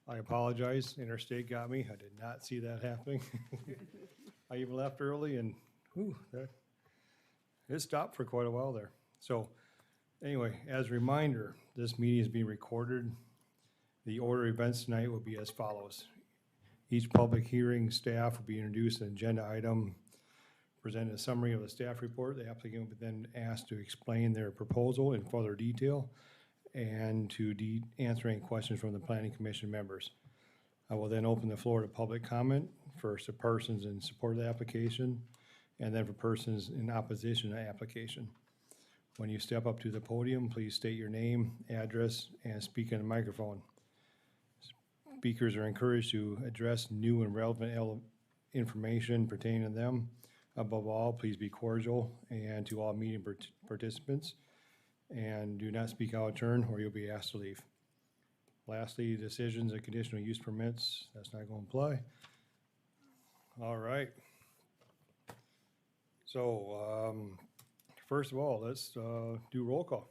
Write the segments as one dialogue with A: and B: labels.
A: I apologize, interstate got me, I did not see that happening. I even left early and, it stopped for quite a while there. So, anyway, as a reminder, this meeting is being recorded. The order of events tonight will be as follows. Each public hearing, staff will be introduced an agenda item, present a summary of the staff report. The applicant will be then asked to explain their proposal in further detail and to answer any questions from the planning commission members. I will then open the floor to public comment, first to persons in support of the application, and then for persons in opposition to the application. When you step up to the podium, please state your name, address, and speak in the microphone. Speakers are encouraged to address new and relevant information pertaining to them. Above all, please be cordial and to all meeting participants, and do not speak out of turn or you'll be asked to leave. Lastly, decisions and conditional use permits, that's not going to apply. All right. So, first of all, let's do roll call.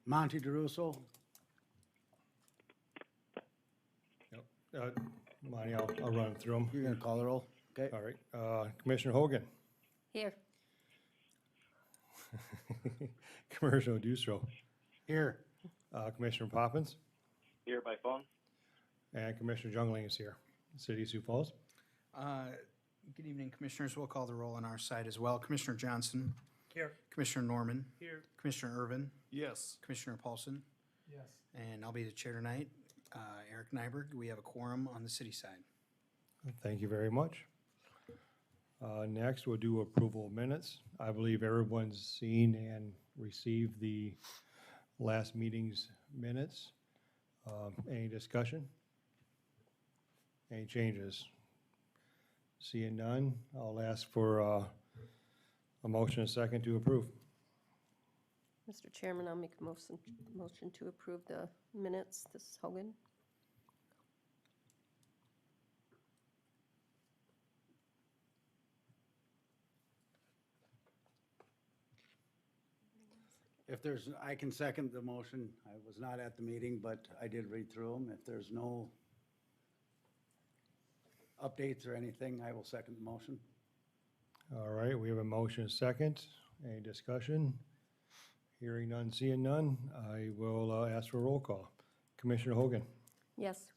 B: Monty DeRusso.
A: Yep. Monty, I'll run through them.
B: You're gonna call the roll, okay?
A: All right. Commissioner Hogan.
C: Here.
A: Commissioner Dustro.
B: Here.
A: Commissioner Poppins.
D: Here by phone.
A: And Commissioner Jungling is here. City of Sioux Falls.
E: Good evening, Commissioners. We'll call the roll on our side as well. Commissioner Johnson.
D: Here.
E: Commissioner Norman.
D: Here.
E: Commissioner Irvin.
D: Yes.
E: Commissioner Paulson.
D: Yes.
E: And I'll be the chair tonight. Eric Nyberg. We have a quorum on the city side.
A: Thank you very much. Next, we'll do approval of minutes. I believe everyone's seen and received the last meeting's minutes. Any discussion? Any changes? Seeing none, I'll ask for a motion and a second to approve.
C: Mr. Chairman, I'll make a motion to approve the minutes. This is Hogan.
B: If there's, I can second the motion. I was not at the meeting, but I did read through them. If there's no updates or anything, I will second the motion.
A: All right, we have a motion and a second. Any discussion? Hearing none, seeing none, I will ask for a roll call. Commissioner Hogan.
C: Yes.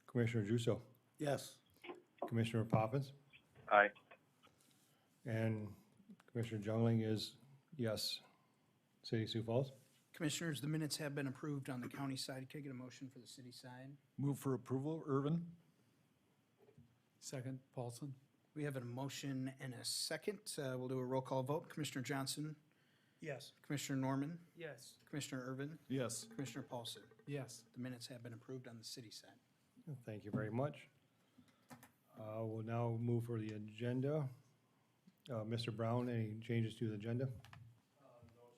A: Commissioner Jusso.
B: Yes.
A: Commissioner Poppins.
D: Aye.
A: And Commissioner Jungling is yes. City of Sioux Falls.
E: Commissioners, the minutes have been approved on the county side. Can I get a motion for the city side?
F: Move for approval, Irvin. Second, Paulson.
E: We have a motion and a second. We'll do a roll call vote. Commissioner Johnson.
D: Yes.
E: Commissioner Norman.
D: Yes.
E: Commissioner Irvin.
F: Yes.
E: Commissioner Paulson.
F: Yes.
E: The minutes have been approved on the city side.
A: Thank you very much. We'll now move for the agenda. Mr. Brown, any changes to the agenda?
D: No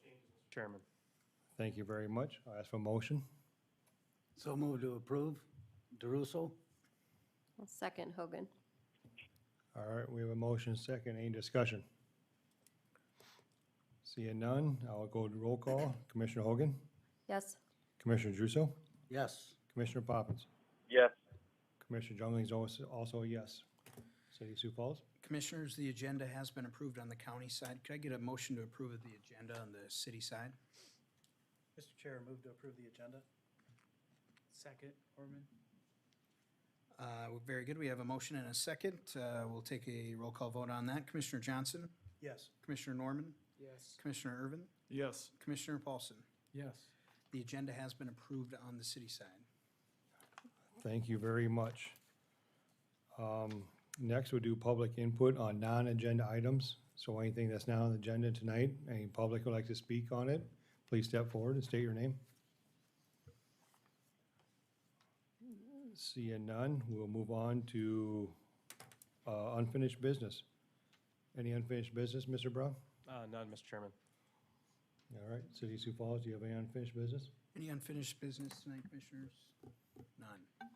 D: changes, Mr. Chairman.
A: Thank you very much. I'll ask for a motion.
B: So move to approve. DeRusso.
C: I'll second Hogan.
A: All right, we have a motion second. Any discussion? Seeing none, I'll go to roll call. Commissioner Hogan.
C: Yes.
A: Commissioner Druso.
B: Yes.
A: Commissioner Poppins.
D: Yes.
A: Commissioner Jungling is also a yes. City of Sioux Falls.
E: Commissioners, the agenda has been approved on the county side. Could I get a motion to approve of the agenda on the city side?
G: Mr. Chair, move to approve the agenda. Second, Orman.
E: Very good. We have a motion and a second. We'll take a roll call vote on that. Commissioner Johnson?
G: Yes.
E: Commissioner Norman?
G: Yes.
E: Commissioner Irvin?
F: Yes.
E: Commissioner Paulson?
F: Yes.
E: The agenda has been approved on the city side.
A: Thank you very much. Next, we'll do public input on non-agenda items. So anything that's not on the agenda tonight, any public would like to speak on it, please step forward and state your name. Seeing none, we'll move on to unfinished business. Any unfinished business, Mr. Brown?
D: None, Mr. Chairman.
A: All right, City of Sioux Falls, do you have any unfinished business?
E: Any unfinished business tonight, Commissioners? None.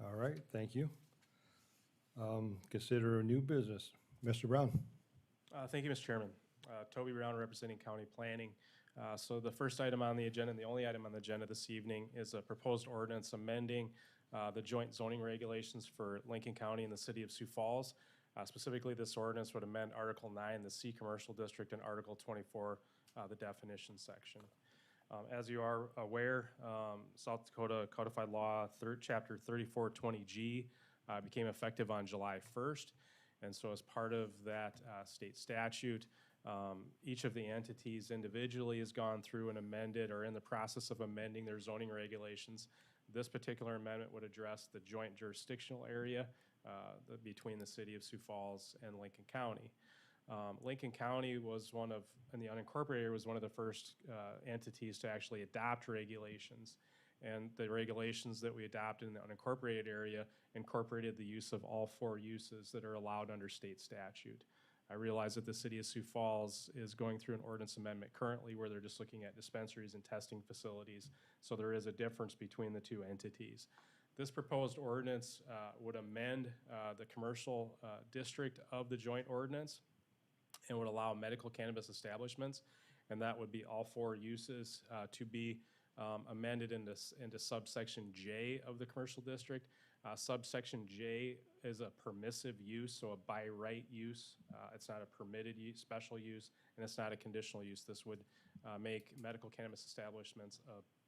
A: All right, thank you. Consider a new business. Mr. Brown?
H: Thank you, Mr. Chairman. Toby Brown, representing County Planning.
D: So the first item on the agenda, and the only item on the agenda this evening, is a proposed ordinance amending the joint zoning regulations for Lincoln County and the city of Sioux Falls. Specifically, this ordinance would amend Article 9, the C Commercial District, and Article 24, the definition section. As you are aware, South Dakota Codified Law, Chapter 3420G became effective on July 1st. And so as part of that state statute, each of the entities individually has gone through and amended or in the process of amending their zoning regulations. This particular amendment would address the joint jurisdictional area between the city of Sioux Falls and Lincoln County. Lincoln County was one of, and the unincorporated area was one of the first entities to actually adopt regulations. And the regulations that we adopted in the unincorporated area incorporated the use of all 4 uses that are allowed under state statute. I realize that the city of Sioux Falls is going through an ordinance amendment currently where they're just looking at dispensaries and testing facilities. So there is a difference between the 2 entities. This proposed ordinance would amend the commercial district of the joint ordinance and would allow medical cannabis establishments, and that would be all 4 uses to be amended into subsection J of the commercial district. Subsection J is a permissive use, so a by right use. It's not a permitted use, special use, and it's not a conditional use. This would make medical cannabis establishments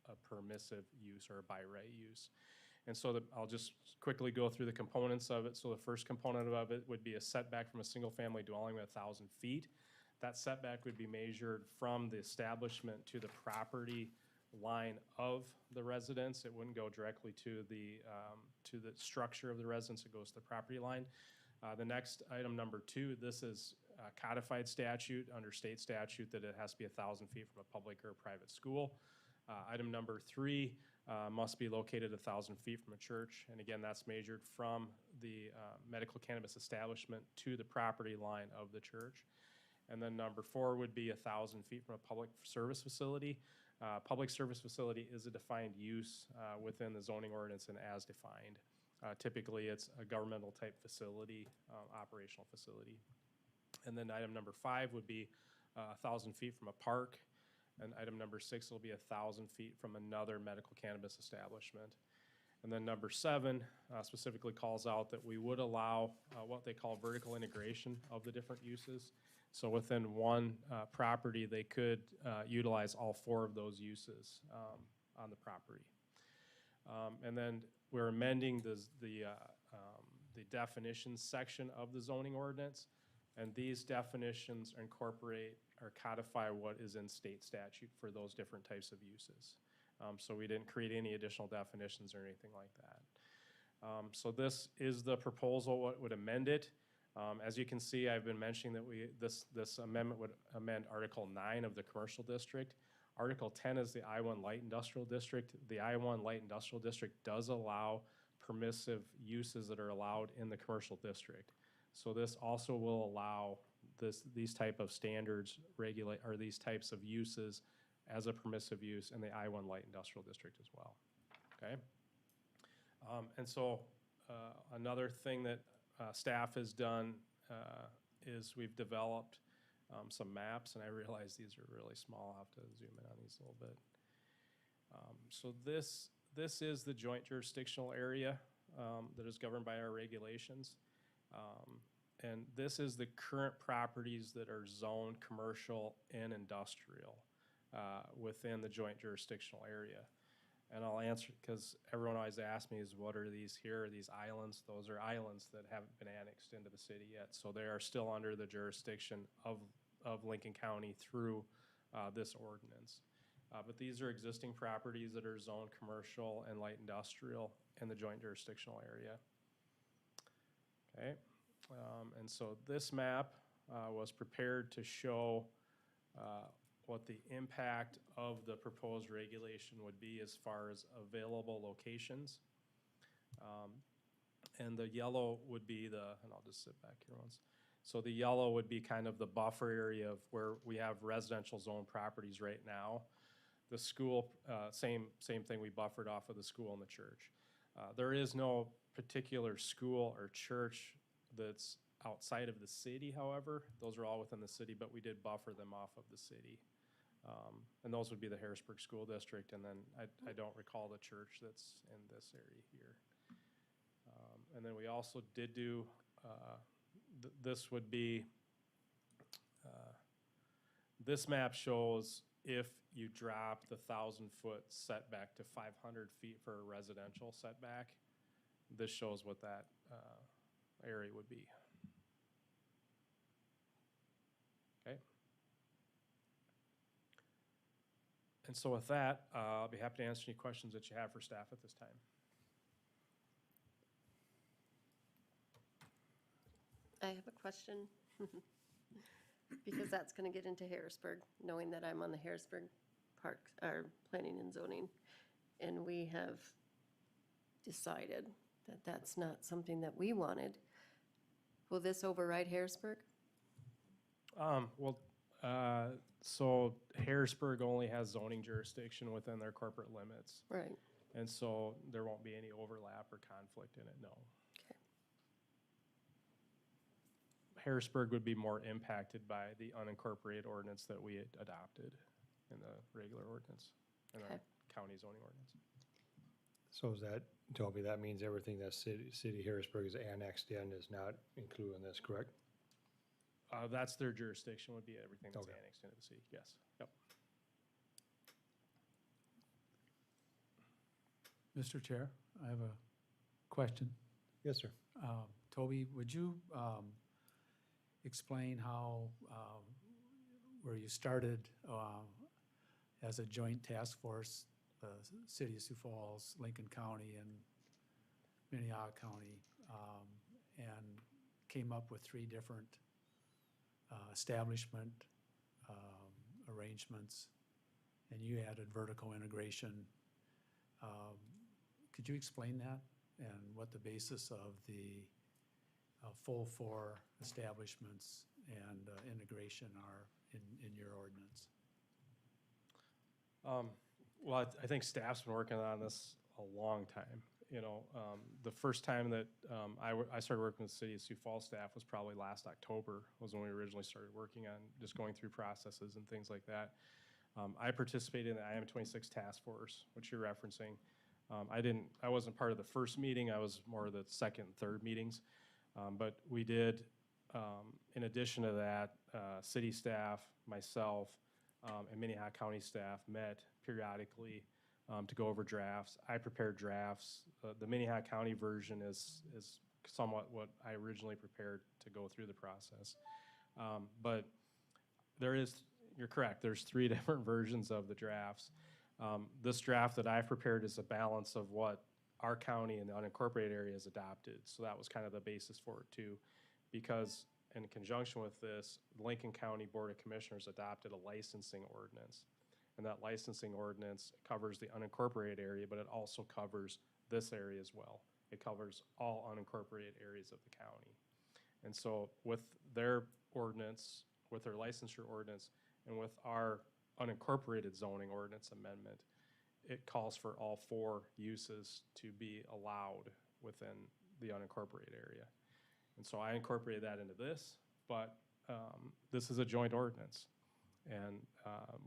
D: a permissive use or a by right use. And so I'll just quickly go through the components of it. So the first component of it would be a setback from a single-family dwelling with 1,000 feet. That setback would be measured from the establishment to the property line of the residence. It wouldn't go directly to the structure of the residence. It goes to the property line. The next item, number 2, this is a codified statute under state statute that it has to be 1,000 feet from a public or a private school. Item number 3 must be located 1,000 feet from a church. And again, that's measured from the medical cannabis establishment to the property line of the church. And then number 4 would be 1,000 feet from a public service facility. Public service facility is a defined use within the zoning ordinance and as defined. Typically, it's a governmental type facility, operational facility. And then item number 5 would be 1,000 feet from a park. And item number 6 will be 1,000 feet from another medical cannabis establishment. And then number 7 specifically calls out that we would allow what they call vertical integration of the different uses. So within one property, they could utilize all 4 of those uses on the property. And then we're amending the definitions section of the zoning ordinance. And these definitions incorporate or codify what is in state statute for those different types of uses. So we didn't create any additional definitions or anything like that. So this is the proposal, what would amend it. As you can see, I've been mentioning that this amendment would amend Article 9 of the commercial district. Article 10 is the I-1 light industrial district. The I-1 light industrial district does allow permissive uses that are allowed in the commercial district. So this also will allow these type of standards or these types of uses as a permissive use in the I-1 light industrial district as well. Okay. And so another thing that staff has done is we've developed some maps, and I realize these are really small. I'll have to zoom in on these a little bit. So this is the joint jurisdictional area that is governed by our regulations. And this is the current properties that are zoned commercial and industrial within the joint jurisdictional area. And I'll answer, because everyone always asks me, is what are these here? Are these islands? Those are islands that haven't been annexed into the city yet. So they are still under the jurisdiction of Lincoln County through this ordinance. But these are existing properties that are zoned commercial and light industrial in the joint jurisdictional area. Okay. And so this map was prepared to show what the impact of the proposed regulation would be as far as available locations. And the yellow would be and I'll just sit back here once. So the yellow would be kind of the buffer area of where we have residential zone properties right now. The school, same thing, we buffered off of the school and the church. There is no particular school or church that's outside of the city, however. Those are all within the city, but we did buffer them off of the city And those would be the Harrisburg School District, and then I don't recall the church that's in this area here. And then we also did do, this would be, this map shows if you drop the 1,000-foot setback to 500 feet for a residential setback, this shows what that area would be. Okay. And so with that, I'll be happy to answer any questions that you have for staff at this time.
C: I have a question, because that's gonna get into Harrisburg, knowing that I'm on the Harrisburg Park, or Planning and Zoning, and we have decided that that's not something that we wanted. Will this override Harrisburg?
D: So Harrisburg only has zoning jurisdiction within their corporate limits,
C: Right,
D: and so there won't be any overlap or conflict in it, no.
C: okay,
D: Harrisburg would be more impacted by the unincorporated ordinance that we had adopted in the regular ordinance, in the
C: Okay.
D: county zoning ordinance.
A: So is that, Toby, that means everything that city Harrisburg is annexed in is not included in this, correct?
D: That's their jurisdiction, would be everything that's
A: Okay.
D: annexed into the city, yes, yep.
F: Mr. Chair, I have a question.
A: Yes, sir.
F: Toby, would you explain how, where you started as a joint task force, City of Sioux Falls, Lincoln County, and Minnehaha County, and came up with 3 different establishment arrangements, and you added vertical integration. Could you explain that and what the basis of the full 4 establishments and integration are in your ordinance?
D: Well, I think staff's been working on this a long time. You know, the first time that I started working with the City of Sioux Falls staff was probably last October, was when we originally started working on just going through processes and things like that. I participated in the IM26 task force, which you're referencing. I wasn't part of the first meeting, I was more of the second and third meetings. But we did, in addition to that, city staff, myself, and Minnehaha County staff met periodically to go over drafts. I prepared drafts. The Minnehaha County version is somewhat what I originally prepared to go through the process. But you're correct, there's 3 different versions of the drafts. This draft that I've prepared is a balance of what our county and the unincorporated area has adopted. So that was kind of the basis for it too. Because in conjunction with this, the Lincoln County Board of Commissioners adopted a licensing ordinance. And that licensing ordinance covers the unincorporated area, but it also covers this area as well. It covers all unincorporated areas of the county. And so with their ordinance, with their licensure ordinance, and with our unincorporated zoning ordinance amendment, it calls for all 4 uses to be allowed within the unincorporated area. And so I incorporated that into this, but this is a joint ordinance. And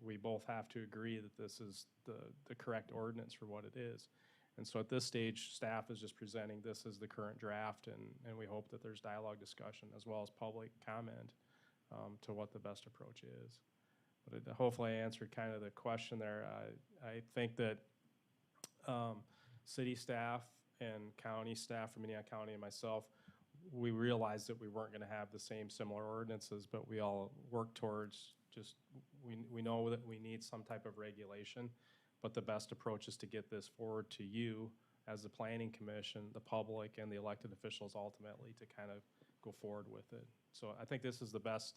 D: we both have to agree that this is the correct ordinance for what it is. And so at this stage, staff is just presenting this as the current draft, and we hope that there's dialogue, discussion, as well as public comment to what the best approach is. But hopefully I answered kind of the question there. I think that city staff and county staff from Minnehaha County and myself, we realized that we weren't going to have the same similar ordinances, but we all work towards just, we know that we need some type of regulation, but the best approach is to get this forward to you as the planning commission, the public, and the elected officials ultimately to kind of go forward with it. So I think this is the best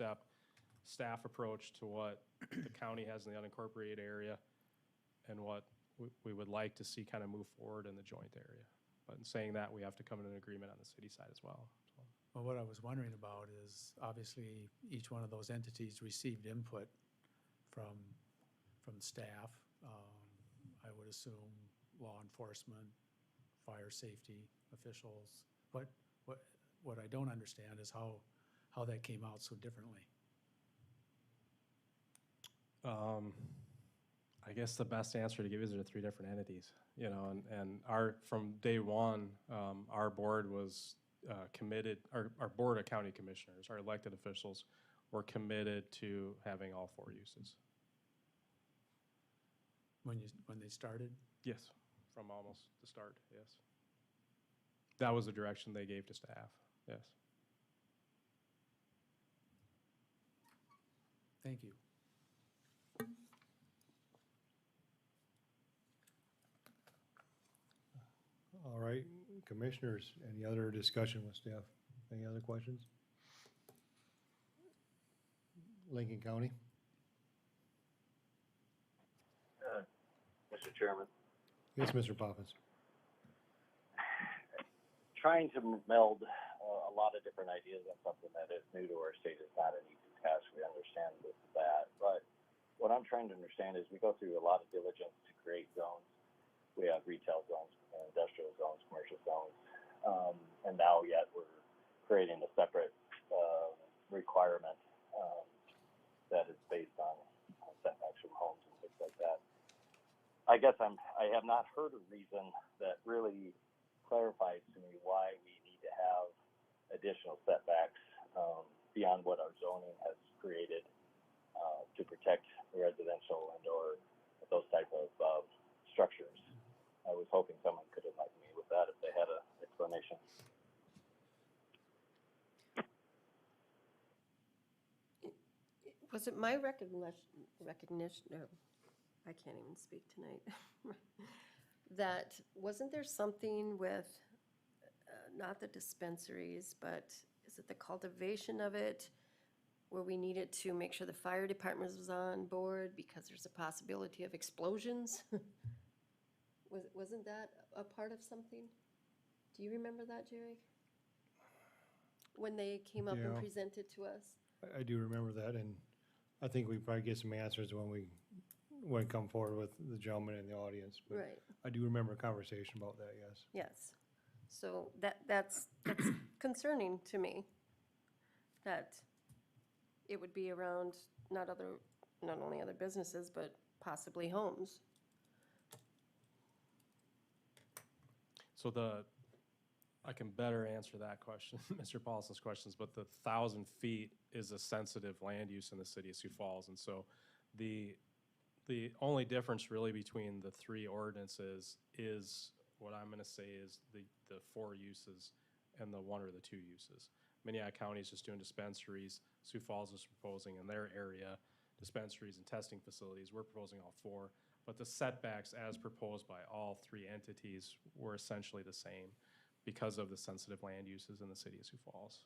D: staff approach to what the county has in the unincorporated area and what we would like to see kind of move forward in the joint area. But in saying that, we have to come to an agreement on the city side as well. So.
F: Well, what I was wondering about is, obviously, each one of those entities received input from staff. I would assume law enforcement, fire safety officials. What I don't understand is how that came out so differently.
D: I guess the best answer to give is there are three different entities, you know, and from day one, our board was committed, our board of county commissioners, our elected officials were committed to having all four uses.
F: When they started?
D: Yes, from almost the start, yes. That was the direction they gave to staff, yes.
F: Thank you.
A: All right, commissioners, any other discussion with staff? Any other questions? Lincoln County?
H: Mr. Chairman,
A: Yes, Mr. Poppins.
H: trying to meld a lot of different ideas on something that is new to our state is not an easy task. We understand that, but what I'm trying to understand is we go through a lot of diligence to create zones. We have retail zones, industrial zones, commercial zones, and now yet we're creating a separate requirement that is based on setbacks from homes and things like that. I guess I have not heard a reason that really clarifies to me why we need to have additional setbacks beyond what our zoning has created to protect residential and or those type of structures. I was hoping someone could enlighten me with that if they had an explanation.
C: Was it my recognition, no, I can't even speak tonight, that, wasn't there something with, not the dispensaries, but is it the cultivation of it, where we needed to make sure the fire department was on board because there's a possibility of explosions? Wasn't that a part of something? Do you remember that, Jerry? When they came up and
A: Yeah.
C: presented to us?
A: I do remember that, and I think we probably get some answers when we come forward with the gentleman in the audience. But
C: Right.
A: I do remember a conversation about that, yes.
C: Yes. So that's concerning to me, that it would be around not only other businesses, but possibly homes.
D: So I can better answer that question, Mr. Paulson's questions, but the 1,000 feet is a sensitive land use in the city of Sioux Falls. And so the only difference really between the three ordinances is what I'm going to say is the four uses and the one or the two uses. Minnehaha County is just doing dispensaries. Sioux Falls is proposing in their area dispensaries and testing facilities. We're proposing all four. But the setbacks as proposed by all three entities were essentially the same because of the sensitive land uses in the city of Sioux Falls.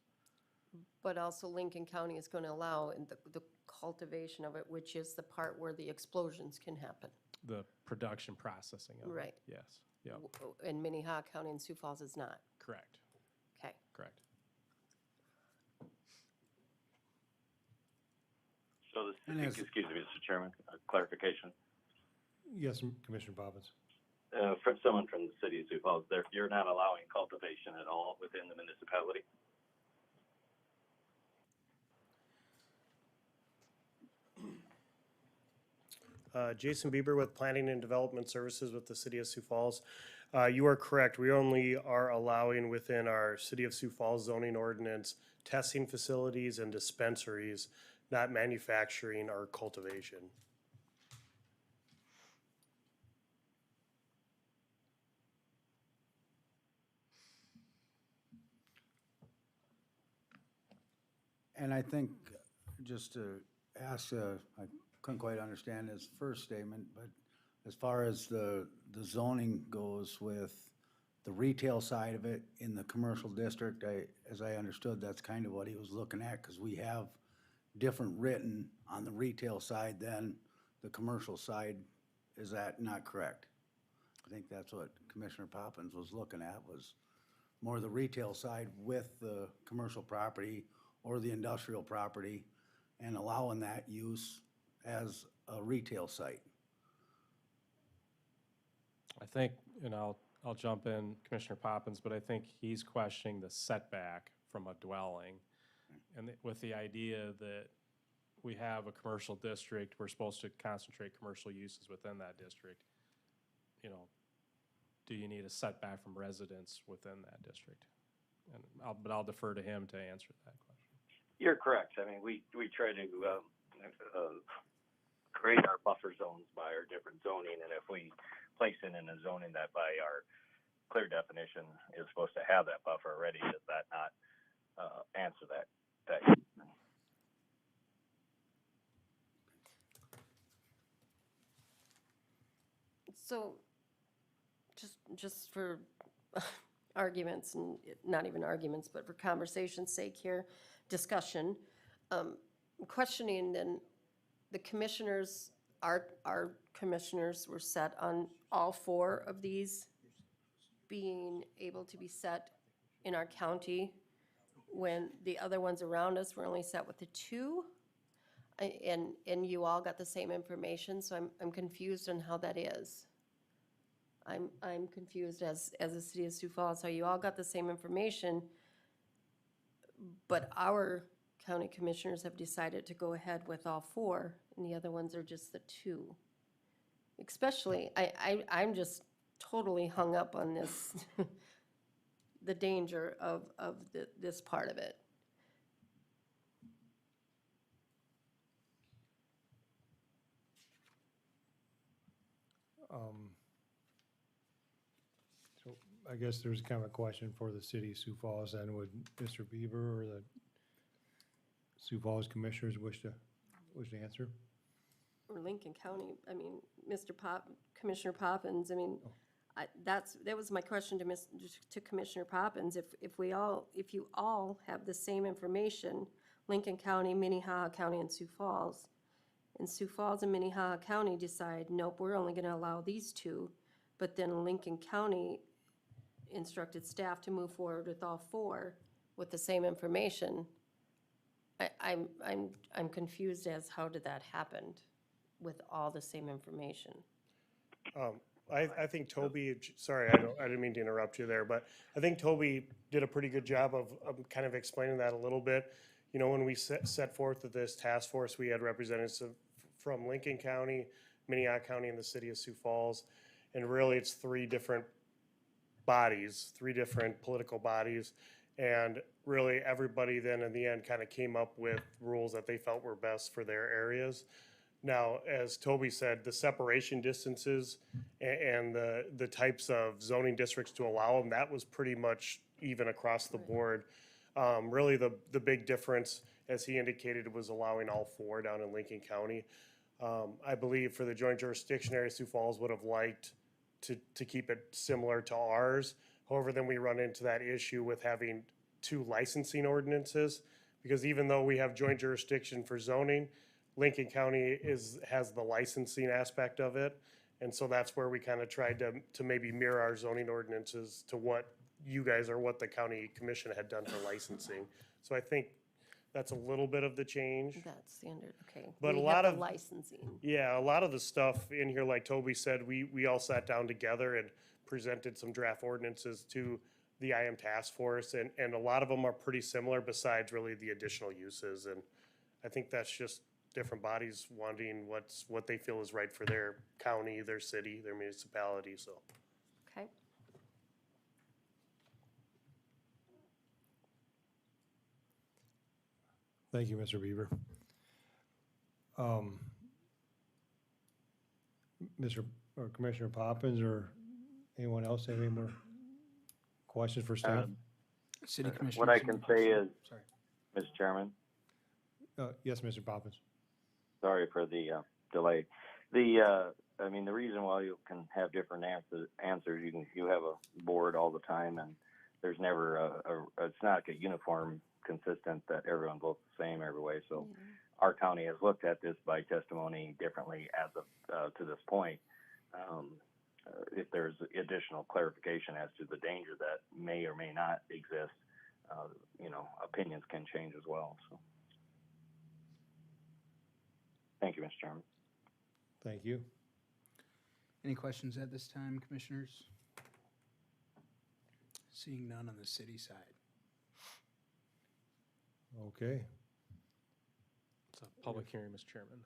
C: But also Lincoln County is going to allow in the cultivation of it, which is the part where the explosions can happen.
D: The production processing of it.
C: Right.
D: Yes, yeah,
C: And Minnehaha County and Sioux Falls is not.
D: correct,
C: Okay.
D: correct.
H: So this,
B: And as-
H: excuse me, Mr. Chairman, clarification.
A: Yes, Commissioner Poppins.
H: From someone from the city of Sioux Falls, you're not allowing cultivation at all within the municipality?
I: Jason Bieber with Planning and Development Services with the City of Sioux Falls. You are correct. We only are allowing within our City of Sioux Falls zoning ordinance testing facilities and dispensaries, not manufacturing or cultivation.
B: And I think, just to ask, I couldn't quite understand his first statement, but as far as the zoning goes with the retail side of it in the commercial district, as I understood, that's kind of what he was looking at, because we have different written on the retail side than the commercial side. Is that not correct? I think that's what Commissioner Poppins was looking at, was more the retail side with the commercial property or the industrial property and allowing that use as a retail site.
D: I think, and I'll jump in, Commissioner Poppins, but I think he's questioning the setback from a dwelling. And with the idea that we have a commercial district, we're supposed to concentrate commercial uses within that district. You know, do you need a setback from residents within that district? And but I'll defer to him to answer that question.
H: You're correct. I mean, we try to create our buffer zones by our different zoning, and if we place it in a zoning that by our clear definition is supposed to have that buffer already, does that not answer that?
C: So, just for arguments, and not even arguments, but for conversation's sake here, discussion, questioning then, the commissioners, our commissioners were set on all 4 of these being able to be set in our county, when the other ones around us were only set with the 2? And you all got the same information, so I'm confused on how that is. I'm confused as a city of Sioux Falls, how you all got the same information, but our county commissioners have decided to go ahead with all 4, and the other ones are just the 2. Especially, I'm just totally hung up on this, the danger of this part of it.
A: So I guess there's kind of a question for the city of Sioux Falls, and would Mr. Bieber or the Sioux Falls commissioners wish to answer?
C: Or Lincoln County, I mean, Commissioner Poppins, I mean, that was my question to Commissioner Poppins. If you all have the same information, Lincoln County, Minnehaha County, and Sioux Falls and Minnehaha County decide, nope, we're only gonna allow these 2, but then Lincoln County instructed staff to move forward with all 4 with the same information. I'm confused as how did that happen with all the same information?
I: I think Toby, sorry, I didn't mean to interrupt you there, but I think Toby did a pretty good job of kind of explaining that a little bit. You know, when we set forth this task force, we had representatives from Lincoln County, Minnehaha County, and the city of Sioux Falls. And really, it's 3 different bodies, 3 different political bodies. And really, everybody then in the end kind of came up with rules that they felt were best for their areas. Now, as Toby said, the separation distances and the types of zoning districts to allow them, that was pretty much even across the board. Really, the big difference, as he indicated, was allowing all 4 down in Lincoln County. I believe for the joint jurisdiction area, Sioux Falls would have liked to keep it similar to ours. However, then we run into that issue with having 2 licensing ordinances, because even though we have joint jurisdiction for zoning, Lincoln County has the licensing aspect of it. And so that's where we kind of tried to maybe mirror our zoning ordinances to what you guys or what the county commission had done for licensing. So I think that's a little bit of the change.
C: That's standard, okay.
I: But
C: We
I: a
C: have
I: lot
C: the
I: of-
C: licensing.
I: Yeah, a lot of the stuff in here, like Toby said, we all sat down together and presented some draft ordinances to the IM task force, and a lot of them are pretty similar besides really the additional uses. And I think that's just different bodies wanting what they feel is right for their county, their city, their municipality, so.
C: Okay.
A: Thank you, Mr. Bieber. Mr. or Commissioner Poppins or anyone else have any more questions for staff?
E: City Commissioners.
H: What I can say is,
E: Sorry.
H: Mr. Chairman,
A: Yes, Mr. Poppins.
H: sorry for the delay. I mean, the reason why you can have different answers, you have a board all the time, and there's never it's not like a uniform, consistent that everyone votes the same every way. So our county has looked at this by testimony differently as of to this point. If there's additional clarification as to the danger that may or may not exist, opinions can change as well. So, thank you, Mr. Chairman.
A: Thank you.
E: Any questions at this time, commissioners? Seeing none on the city side.
A: Okay.
D: It's a public hearing, Mr. Chairman.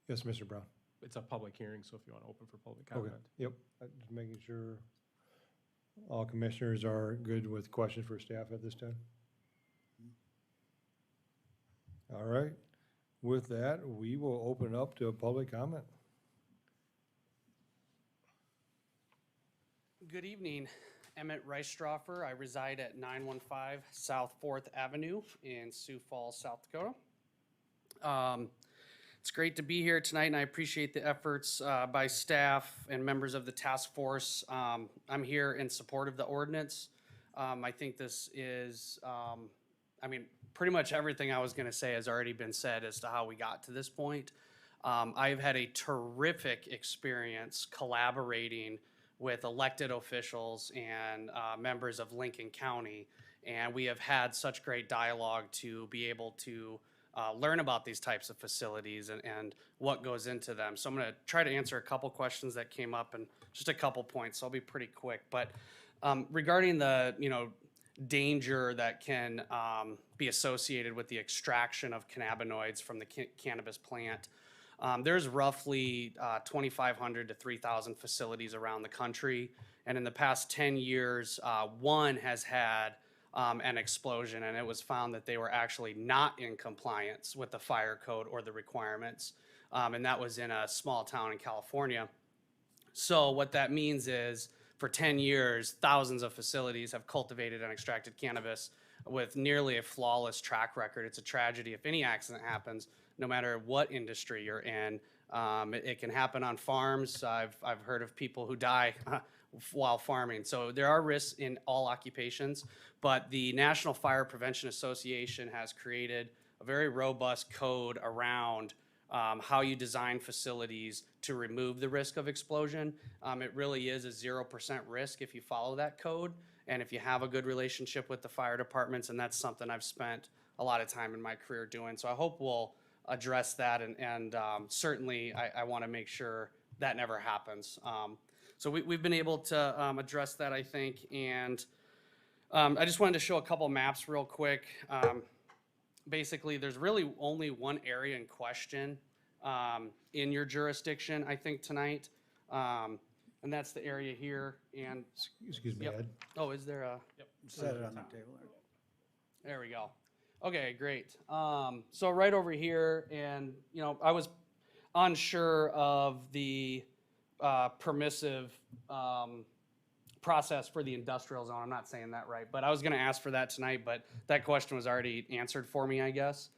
A: Yes, Mr. Brown.
D: It's a public hearing, so if you want to open for public
A: Okay,
D: comment.
A: yep, just making sure all commissioners are good with questions for staff at this time. All right, with that, we will open up to a public comment.
J: Good evening, Emmett Reistroffer. I reside at 915 South 4th Avenue in Sioux Falls, South Dakota. It's great to be here tonight, and I appreciate the efforts by staff and members of the task force. I'm here in support of the ordinance. I think this is, pretty much everything I was going to say has already been said as to how we got to this point. I've had a terrific experience collaborating with elected officials and members of Lincoln County, and we have had such great dialogue to be able to learn about these types of facilities and what goes into them. So I'm going to try to answer a couple questions that came up and just a couple points. So I'll be pretty quick. But regarding the danger that can be associated with the extraction of cannabinoids from the cannabis plant, there's roughly 2,500 to 3,000 facilities around the country. And in the past 10 years, one has had an explosion, and it was found that they were actually not in compliance with the fire code or the requirements. And that was in a small town in California. So what that means is for 10 years, thousands of facilities have cultivated and extracted cannabis with nearly a flawless track record. It's a tragedy if any accident happens, no matter what industry you're in. It can happen on farms. I've heard of people who die while farming. So there are risks in all occupations, but the National Fire Prevention Association has created a very robust code around how you design facilities to remove the risk of explosion. It really is a 0% risk if you follow that code and if you have a good relationship with the fire departments, and that's something I've spent a lot of time in my career doing. So I hope we'll address that, and certainly I want to make sure that never happens. So we've been able to address that, I think, and I just wanted to show a couple maps real quick. Basically, there's really only one area in question in your jurisdiction, I think, tonight, and that's the area here. And
A: Excuse me,
J: Yep.
A: Ed.
J: Oh, is there a?
D: Yep.
B: Set it on the table.
J: There we go. Okay, great. So right over here, and I was unsure of the permissive process for the industrial zone. I'm not saying that right, but I was going to ask for that tonight, but that question was already answered for me, I guess.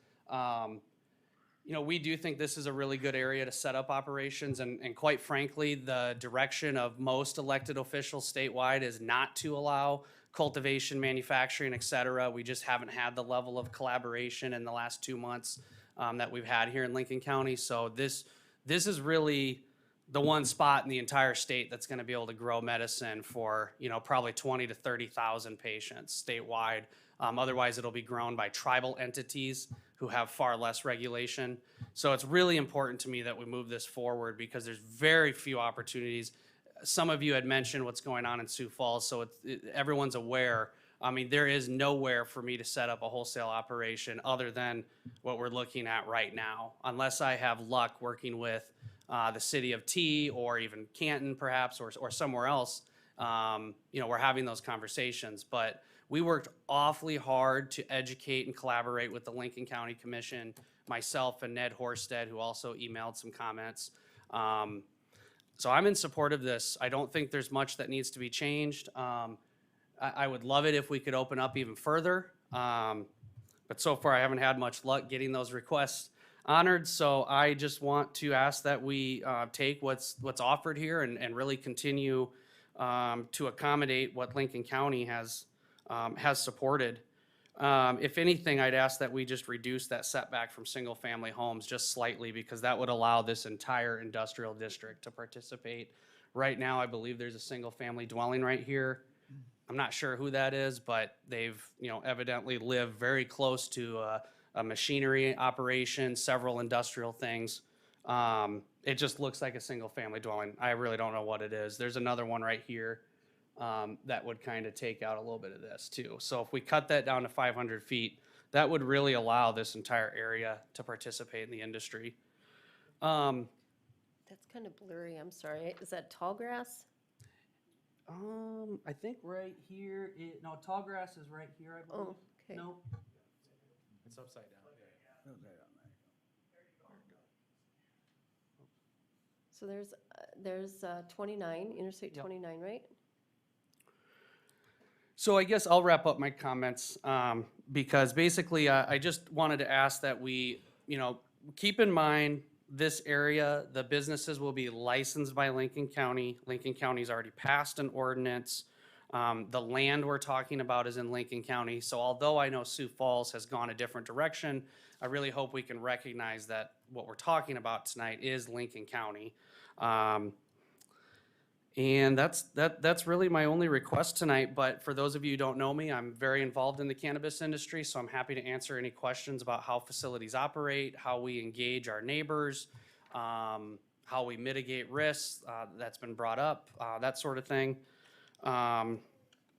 J: We do think this is a really good area to set up operations, and quite frankly, the direction of most elected officials statewide is not to allow cultivation, manufacturing, et cetera. We just haven't had the level of collaboration in the last 2 months that we've had here in Lincoln County. So this is really the one spot in the entire state that's going to be able to grow medicine for, probably 20 to 30,000 patients statewide. Otherwise, it'll be grown by tribal entities who have far less regulation. So it's really important to me that we move this forward because there's very few opportunities. Some of you had mentioned what's going on in Sioux Falls, so everyone's aware. I mean, there is nowhere for me to set up a wholesale operation other than what we're looking at right now, unless I have luck working with the city of T or even Canton perhaps, or somewhere else. We're having those conversations, but we worked awfully hard to educate and collaborate with the Lincoln County Commission, myself and Ned Horsted, who also emailed some comments. So I'm in support of this. I don't think there's much that needs to be changed. I would love it if we could open up even further. But so far I haven't had much luck getting those requests honored. So I just want to ask that we take what's offered here and really continue to accommodate what Lincoln County has supported. If anything, I'd ask that we just reduce that setback from single-family homes just slightly, because that would allow this entire industrial district to participate. Right now, I believe there's a single-family dwelling right here. I'm not sure who that is, but they've, evidently lived very close to a machinery operation, several industrial things. It just looks like a single-family dwelling. I really don't know what it is. There's another one right here. That would kind of take out a little bit of this too. So if we cut that down to 500 feet, that would really allow this entire area to participate in the industry.
C: That's kind of blurry, I'm sorry. Is that tall grass?
J: I think right here, no, tall grass is right here, I believe.
C: Oh, okay.
J: Nope.
D: It's upside down.
C: So there's 29, Interstate 29, right?
J: So I guess I'll wrap up my comments, because basically, I just wanted to ask that we, keep in mind this area, the businesses will be licensed by Lincoln County. Lincoln County's already passed an ordinance. The land we're talking about is in Lincoln County. So although I know Sioux Falls has gone a different direction, I really hope we can recognize that what we're talking about tonight is Lincoln County. And that's really my only request tonight. But for those of you who don't know me, I'm very involved in the cannabis industry, so I'm happy to answer any questions about how facilities operate, how we engage our neighbors, how we mitigate risks that's been brought up, that sort of thing. I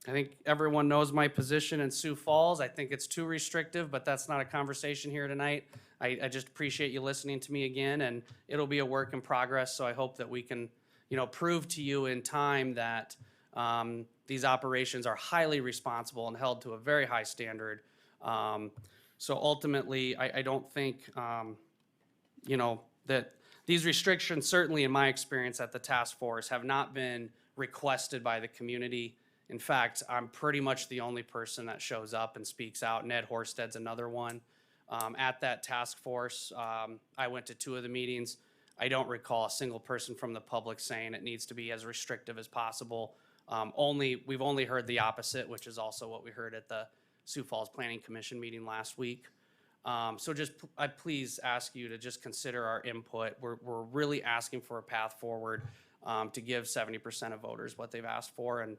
J: think everyone knows my position in Sioux Falls. I think it's too restrictive, but that's not a conversation here tonight. I just appreciate you listening to me again, and it'll be a work in progress, so I hope that we can prove to you in time that these operations are highly responsible and held to a very high standard. So ultimately, I don't think, that these restrictions, certainly in my experience at the task force, have not been requested by the community. In fact, I'm pretty much the only person that shows up and speaks out. Ned Horsted's another one. At that task force, I went to 2 of the meetings. I don't recall a single person from the public saying it needs to be as restrictive as possible. We've only heard the opposite, which is also what we heard at the Sioux Falls Planning Commission meeting last week. So I please ask you to just consider our input. We're really asking for a path forward to give 70% of voters what they've asked for, and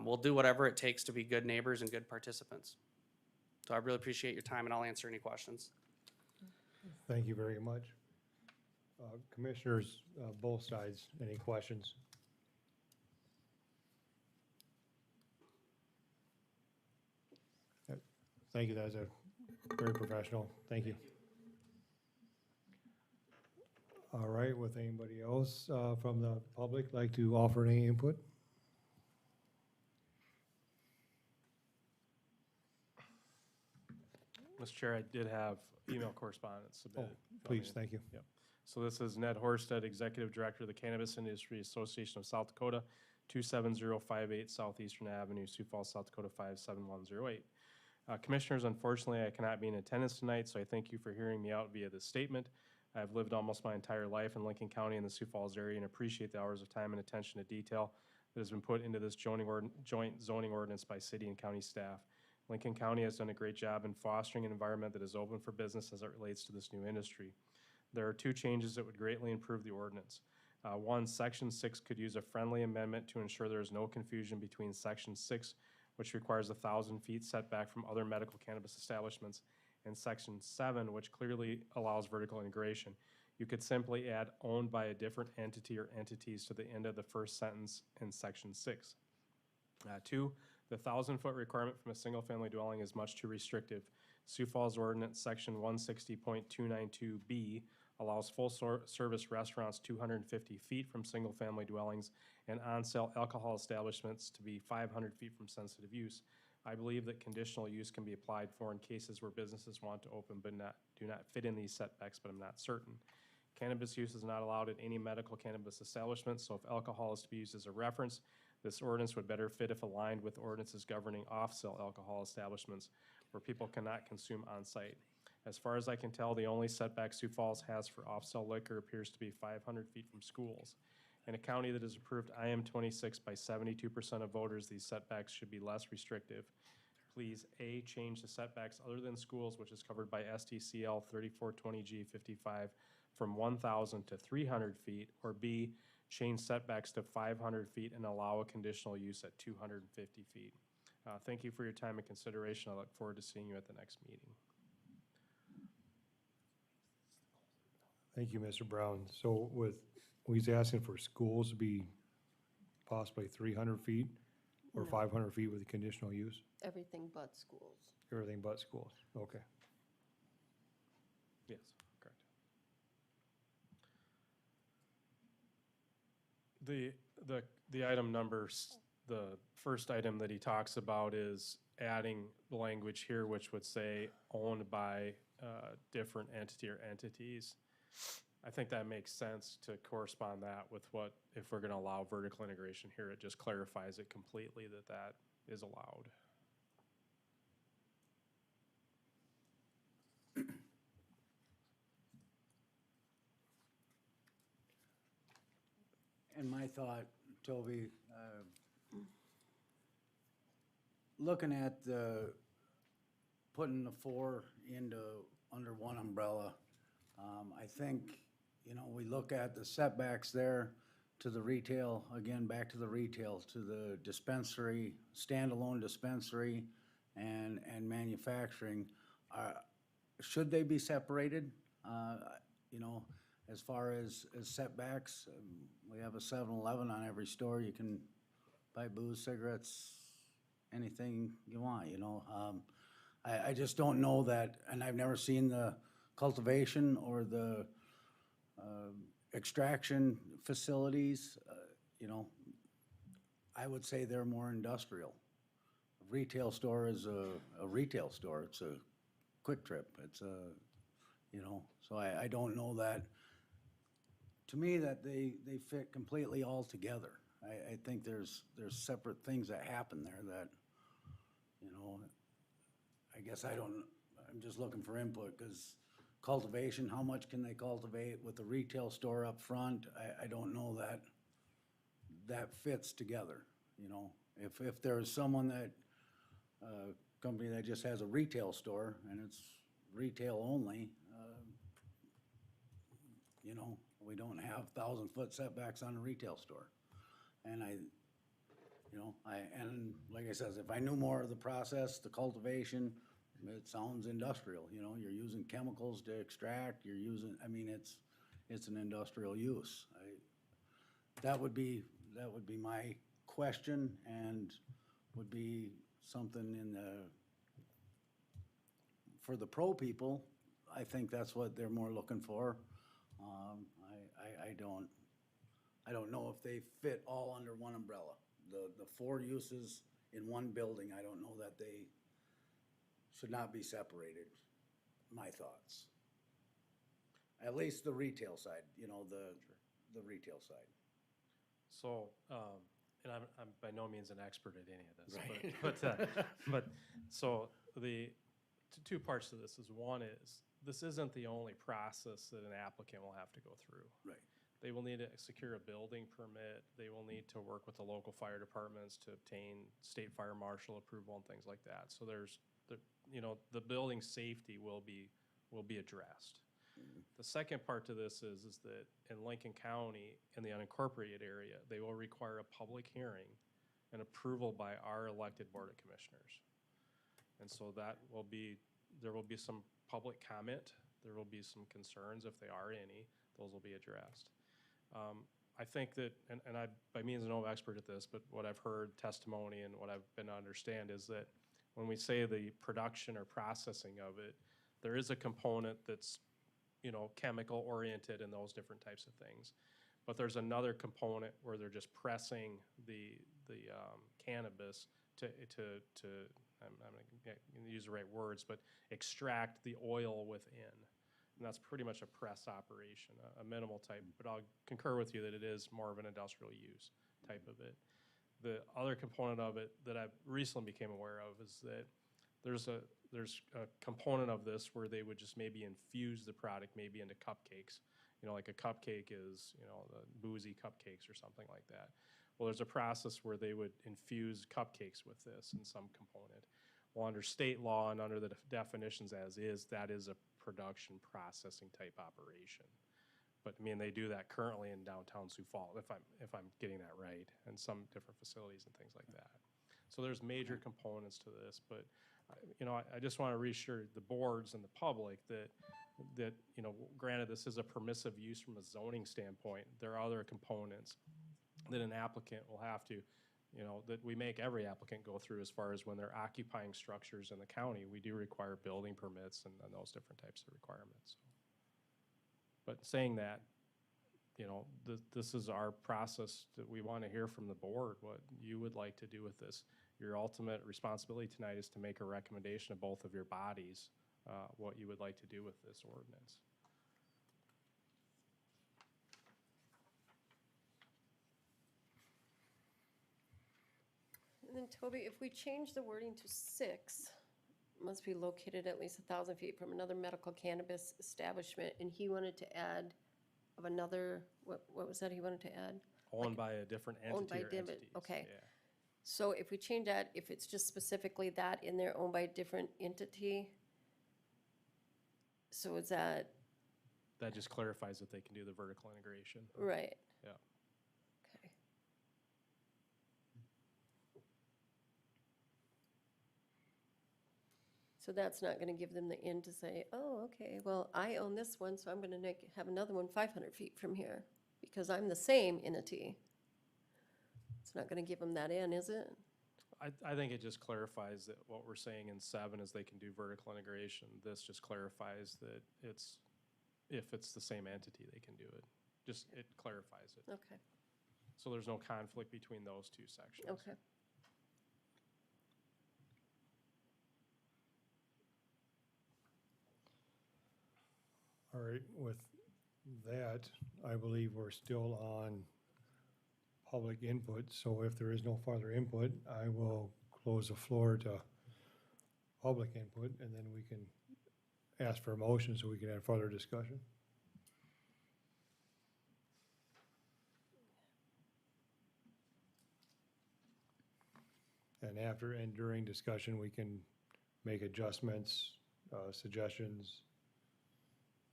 J: we'll do whatever it takes to be good neighbors and good participants. So I really appreciate your time, and I'll answer any questions.
A: Thank you very much. Commissioners, both sides, any questions? Thank you, that was very professional. Thank you. All right, with anybody else from the public like to offer any input?
D: Mr. Chair, I did have email correspondence submitted.
A: Please, thank you.
D: Yep. So this is Ned Horsted, Executive Director of the Cannabis Industry Association of South Dakota, 27058 Southeastern Avenue, Sioux Falls, South Dakota 57108. Commissioners, unfortunately, I cannot be in attendance tonight, so I thank you for hearing me out via this statement. I've lived almost my entire life in Lincoln County and the Sioux Falls area and appreciate the hours of time and attention to detail that has been put into this joint zoning ordinance by city and county staff. Lincoln County has done a great job in fostering an environment that is open for business as it relates to this new industry. There are 2 changes that would greatly improve the ordinance. One, Section 6 could use a friendly amendment to ensure there is no confusion between Section 6, which requires 1,000 feet setback from other medical cannabis establishments, and Section 7, which clearly allows vertical integration. You could simply add owned by a different entity or entities to the end of the first sentence in Section 6. 2, the 1,000-foot requirement from a single-family dwelling is much too restrictive. Sioux Falls Ordinance Section 160.292B allows full-service restaurants 250 feet from single-family dwellings and on-sale alcohol establishments to be 500 feet from sensitive use. I believe that conditional use can be applied for in cases where businesses want to open but do not fit in these setbacks, but I'm not certain. Cannabis use is not allowed at any medical cannabis establishment, so if alcohol is to be used as a reference, this ordinance would better fit if aligned with ordinances governing off-sale alcohol establishments where people cannot consume on-site. As far as I can tell, the only setback Sioux Falls has for off-sale liquor appears to be 500 feet from schools. In a county that has approved IM 26 by 72% of voters, these setbacks should be less restrictive. Please, A, change the setbacks other than schools, which is covered by SDCL 3420G55 from 1,000 to 300 feet, or B, change setbacks to 500 feet and allow a conditional use at 250 feet. Thank you for your time and consideration. I look forward to seeing you at the next meeting.
A: Thank you, Mr. Brown. So he's asking for schools to be possibly 300 feet or
C: No.
A: 500 feet with a conditional use?
C: Everything but schools.
A: Everything but schools, okay.
D: Yes, correct. The item numbers, the first item that he talks about is adding the language here, which would say owned by different entity or entities. I think that makes sense to correspond that with what, if we're gonna allow vertical integration here, it just clarifies it completely that that is allowed.
B: And my thought, Toby, looking at the, putting the four under one umbrella, I think, you know, we look at the setbacks there to the retail, again, back to the retail, to the dispensary, standalone dispensary and manufacturing. Should they be separated? You know, as far as setbacks, we have a 7-Eleven on every store. You can buy booze, cigarettes, anything you want, you know. I just don't know that, and I've never seen the cultivation or the extraction facilities. You know, I would say they're more industrial. A retail store is a retail store. It's a Quick Trip. It's a, you know, so I don't know that, to me, that they fit completely all together. I think there's separate things that happen there that, you know, I guess I'm just looking for input, because cultivation, how much can they cultivate with the retail store up front? I don't know that fits together, you know. If there's someone that, company that just has a retail store and it's retail only, you know, we don't have 1,000-foot setbacks on a retail store. And you know, and like I said, if I knew more of the process, the cultivation, it sounds industrial, you know, you're using chemicals to extract, you're using, I mean, it's an industrial use. That would be my question, and would be something for the pro people. I think that's what they're more looking for. I don't know if they fit all under one umbrella. The four uses in one building, I don't know that they should not be separated, my thoughts. At least the retail side, you know, the retail side.
D: So, and I'm by no means an expert at any of this,
B: Right.
D: but so the two parts to this is, one is, this isn't the only process that an applicant will have to go through.
B: Right.
D: They will need to secure a building permit. They will need to work with the local fire departments to obtain state fire marshal approval and things like that. So you know, the building safety will be addressed. The second part to this is that in Lincoln County, in the unincorporated area, they will require a public hearing and approval by our elected Board of Commissioners. And so there will be some public comment. There will be some concerns, if there are any. Those will be addressed. I think that, and I by means no expert at this, but what I've heard testimony and what I've been to understand is that when we say the production or processing of it, there is a component that's, you know, chemical oriented and those different types of things. But there's another component where they're just pressing the cannabis to I'm gonna use the right words, but extract the oil within. And that's pretty much a press operation, a minimal type, but I'll concur with you that it is more of an industrial use type of it. The other component of it that I recently became aware of is that there's a component of this where they would just maybe infuse the product maybe into cupcakes. You know, like a cupcake is, you know, the boozy cupcakes or something like that. Well, there's a process where they would infuse cupcakes with this in some component. Well, under state law and under the definitions as is, that is a production processing type operation. But I mean, they do that currently in downtown Sioux Falls, if I'm getting that right, and some different facilities and things like that. So there's major components to this, but you know, I just want to reassure the boards and the public that you know, granted this is a permissive use from a zoning standpoint, there are other components that an applicant will have to you know, that we make every applicant go through as far as when they're occupying structures in the county, we do require building permits and those different types of requirements. But saying that, you know, this is our process that we want to hear from the board, what you would like to do with this. Your ultimate responsibility tonight is to make a recommendation of both of your bodies, what you would like to do with this ordinance.
C: And then Toby, if we change the wording to 6, must be located at least 1,000 feet from another medical cannabis establishment, and he wanted to add of another, what was that he wanted to add?
D: Owned by a different
C: Owned by
D: entity or
C: different-
D: entities.
C: okay.
D: Yeah.
C: So if we change that, if it's just specifically that in there, owned by a different entity, so is that,
D: That just clarifies that they can do the vertical integration.
C: right?
D: Yeah.
C: Okay. So that's not gonna give them the in to say, oh, okay, well, I own this one, so I'm gonna have another one 500 feet from here, because I'm the same entity. It's not gonna give them that in, is it?
D: I think it just clarifies that what we're saying in 7 is they can do vertical integration. This just clarifies that it's, if it's the same entity, they can do it. Just, it clarifies it.
C: Okay,
D: So there's no conflict between those two sections.
C: okay.
A: All right, with that, I believe we're still on public input, so if there is no further input, I will close the floor to public input, and then we can ask for a motion so we can have further discussion. And after and during discussion, we can make adjustments, suggestions.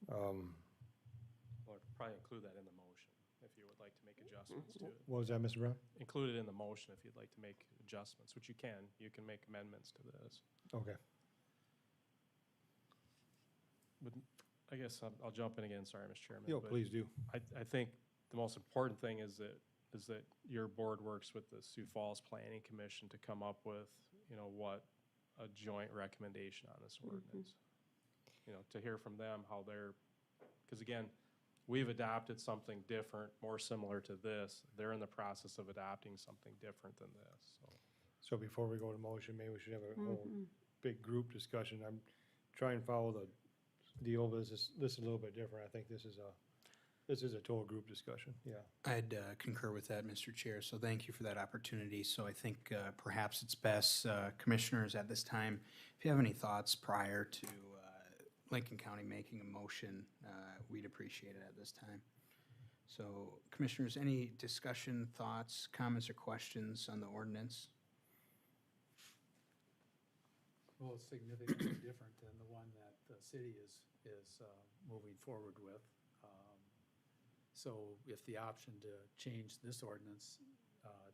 D: Well, probably include that in the motion if you would like to make adjustments to it.
A: What was that, Mr. Brown?
D: Include it in the motion if you'd like to make adjustments, which you can. You can make amendments to this.
A: Okay.
D: But I guess I'll jump in again, sorry, Mr. Chairman.
A: Yo,
D: but
A: please do.
D: I think the most important thing is that your board works with the Sioux Falls Planning Commission to come up with, you know, what a joint recommendation on this ordinance. You know, to hear from them how they're, because again, we've adopted something different, more similar to this. They're in the process of adopting something different than this, so.
A: So before we go to motion, maybe we should have a whole big group discussion. I'm trying to follow the deal, but this is a little bit different. I think this is a total group discussion, yeah.
E: I'd concur with that, Mr. Chair, so thank you for that opportunity. So I think perhaps it's best, commissioners, at this time, if you have any thoughts prior to Lincoln County making a motion, we'd appreciate it at this time. So commissioners, any discussion, thoughts, comments, or questions on the ordinance?
F: Well, it's significantly different than the one that the city is moving forward with. So if the option to change this ordinance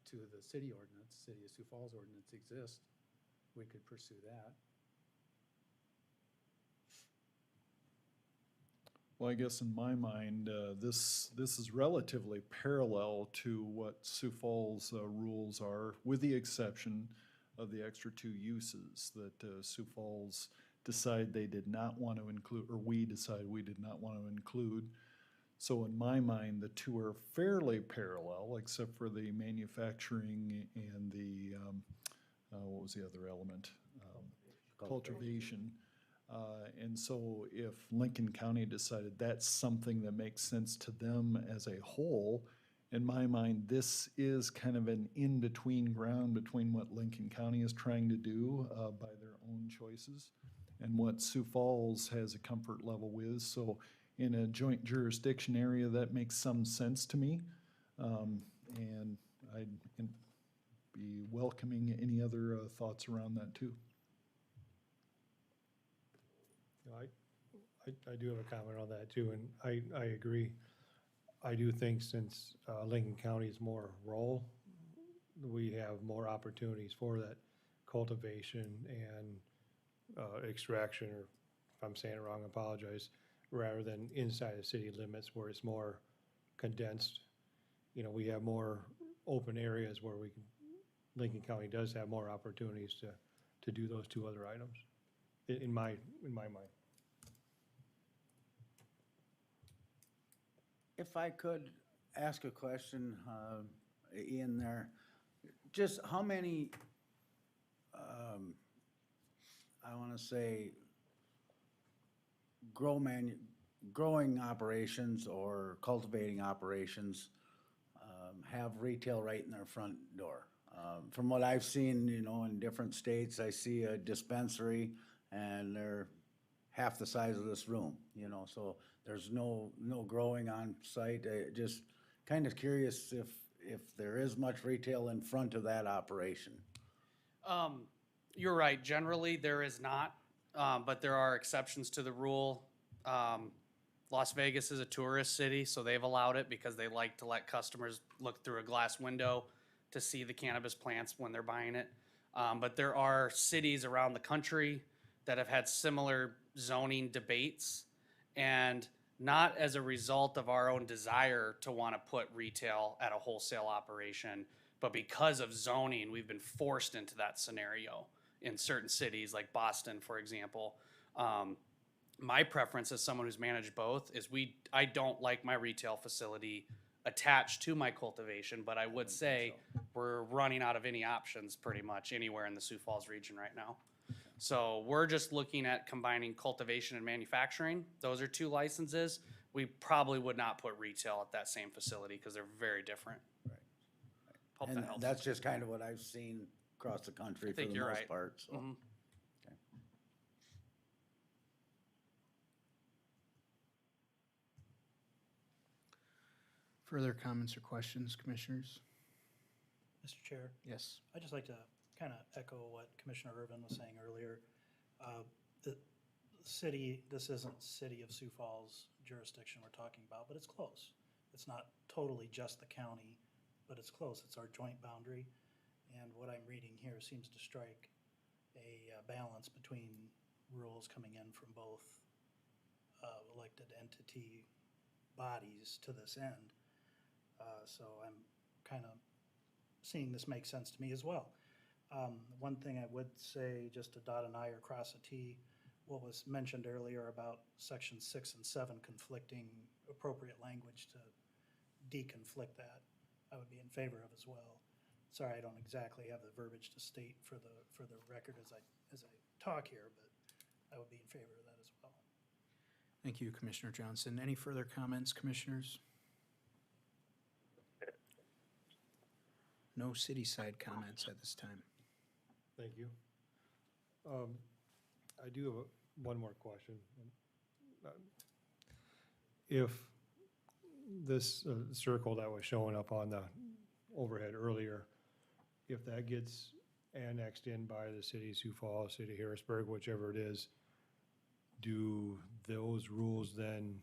F: to the city ordinance, City of Sioux Falls ordinance exists, we could pursue that.
K: Well, I guess in my mind, this is relatively parallel to what Sioux Falls rules are, with the exception of the extra 2 uses that Sioux Falls decided they did not want to include, or we decided we did not want to include. So in my mind, the 2 are fairly parallel, except for the manufacturing and the, what was the other element? Cultivation. And so if Lincoln County decided that's something that makes sense to them as a whole, in my mind, this is kind of an in-between ground between what Lincoln County is trying to do by their own choices and what Sioux Falls has a comfort level with. So in a joint jurisdiction area, that makes some sense to me. And I'd be welcoming any other thoughts around that too.
A: I do have a comment on that too, and I agree. I do think since Lincoln County is more rural, we have more opportunities for that cultivation and extraction, or if I'm saying it wrong, I apologize, rather than inside the city limits where it's more condensed. You know, we have more open areas where we can Lincoln County does have more opportunities to do those two other items, in my mind.
B: If I could ask a question, Ian there, just how many, I want to say, growing operations or cultivating operations have retail right in their front door? From what I've seen, you know, in different states, I see a dispensary and they're half the size of this room, you know, so there's no growing on site. Just kind of curious if there is much retail in front of that operation.
J: You're right. Generally, there is not, but there are exceptions to the rule. Las Vegas is a tourist city, so they've allowed it because they like to let customers look through a glass window to see the cannabis plants when they're buying it. But there are cities around the country that have had similar zoning debates, and not as a result of our own desire to want to put retail at a wholesale operation, but because of zoning, we've been forced into that scenario in certain cities, like Boston, for example. My preference as someone who's managed both is I don't like my retail facility attached to my cultivation, but I would say we're running out of any options pretty much anywhere in the Sioux Falls region right now. So we're just looking at combining cultivation and manufacturing. Those are two licenses. We probably would not put retail at that same facility because they're very different. Hope
B: And
J: that helps.
B: that's just kind of what I've seen across the country for the
J: you're
B: most
J: right.
B: part, so.
J: Mhm.
B: Okay.
E: Further comments or questions, commissioners?
G: Mr. Chair,
E: Yes.
G: I'd just like to kind of echo what Commissioner Irvin was saying earlier. The city, this isn't city of Sioux Falls jurisdiction we're talking about, but it's close. It's not totally just the county, but it's close. It's our joint boundary. And what I'm reading here seems to strike a balance between rules coming in from both elected entity bodies to this end. So I'm kind of seeing this make sense to me as well. One thing I would say, just to dot an I or cross a T, what was mentioned earlier about section 6 and 7 conflicting appropriate language to deconflict that, I would be in favor of as well. Sorry, I don't exactly have the verbiage to state for the record as I talk here, but I would be in favor of that as well.
E: Thank you, Commissioner Johnson. Any further comments, commissioners? No city side comments at this time.
A: Thank you. I do have one more question. If this circle that was showing up on the overhead earlier, if that gets annexed in by the city of Sioux Falls, city of Harrisburg, whichever it is, do those rules then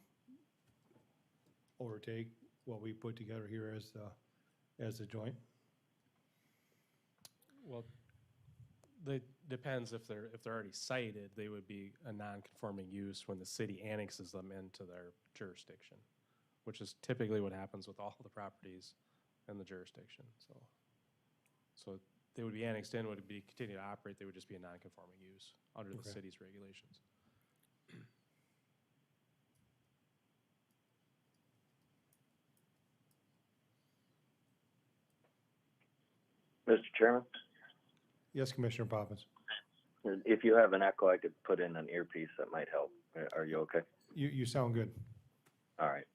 A: overtake what we put together here as the joint?
D: Well, it depends if they're already cited, they would be a non-conforming use when the city annexes them into their jurisdiction, which is typically what happens with all the properties in the jurisdiction, so they would be annexed in, would be continue to operate, they would just be a non-conforming use under the
A: Okay.
D: city's regulations.
H: Mr. Chairman,
A: Yes, Commissioner Poppins.
H: if you have an echo, I could put in an earpiece that might help. Are you okay?
A: You sound good.
H: All right.